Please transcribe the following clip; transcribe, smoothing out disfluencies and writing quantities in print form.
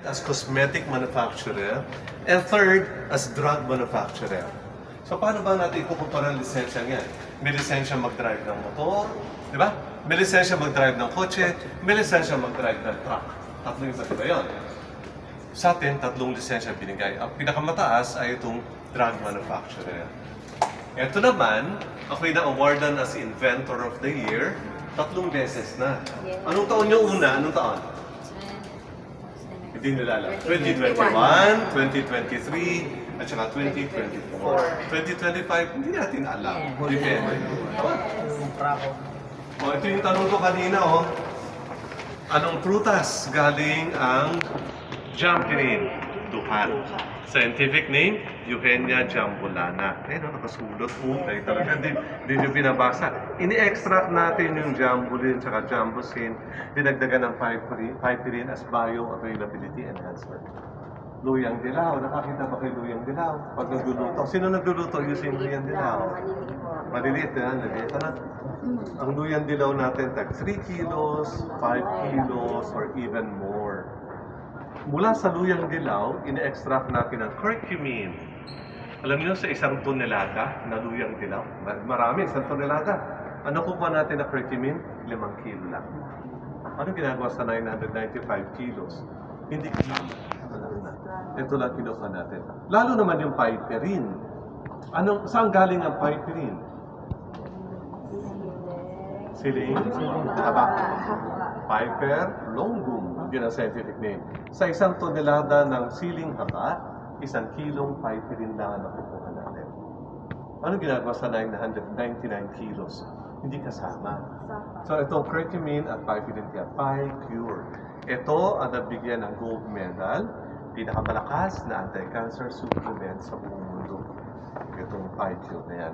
as cosmetic manufacturer, and third, as drug manufacturer. So paano ba natin ikukumpara ang lisensya niyan? May lisensya mag-drive ng motor, di ba? May lisensya mag-drive ng kotse, may lisensya mag-drive ng truck. Tatlo yung iba yun. Sa atin, tatlong lisensya binigay. Ang pinakamataas ay itong drug manufacturer. Ito naman, ako'y na-awardan as Inventor of the Year, 3 beses na. Anong taon yung una? Anong taon? Hindi nila alam. 2021, 2023, at saka 2024. 2025, hindi natin alam. Depende. O, ito yung tanong ko kanina, oh. Anong prutas galing ang Jampirin? Duhan. Scientific name, Eugenia jambulana. Ayun, nakasulat po. Dahil talaga, hindi nyo binabasa. Ini-extract natin yung jambulin at jambusin. Dinagdagan ng piperine as bioavailability enhancement. Luyang dilaw. Nakakita ba kayo luyang dilaw? Pag nagluluto. Sino nagluluto using luyang dilaw? Maliliit na, naliliit na. Ang luyang dilaw natin, tag 3 kilos, 5 kilos, or even more. Mula sa luyang dilaw, ine-extract natin ang curcumin. Alam niyo, sa 1 tonelada na luyang dilaw, marami, 1 tonelada. Ano kukuha natin na curcumin? 5 kilo lang. Ano ginagawa sa 995 kilos? Hindi kasama. Ito lang kinuha natin. Lalo naman yung piperine. Saan galing ang piperine? Siling haba. Piper longum, yun ang scientific name. Sa 1 tonelada ng siling haba, 1 kilong piperine lang ang nakukuha natin. Ano ginagawa sa 999 kilos? Hindi kasama. So itong curcumin at piperine kaya PiCure. Ito ang nabigyan ng gold medal, pinakamalakas na anti-cancer supplement sa buong mundo. Itong PiCure na yan.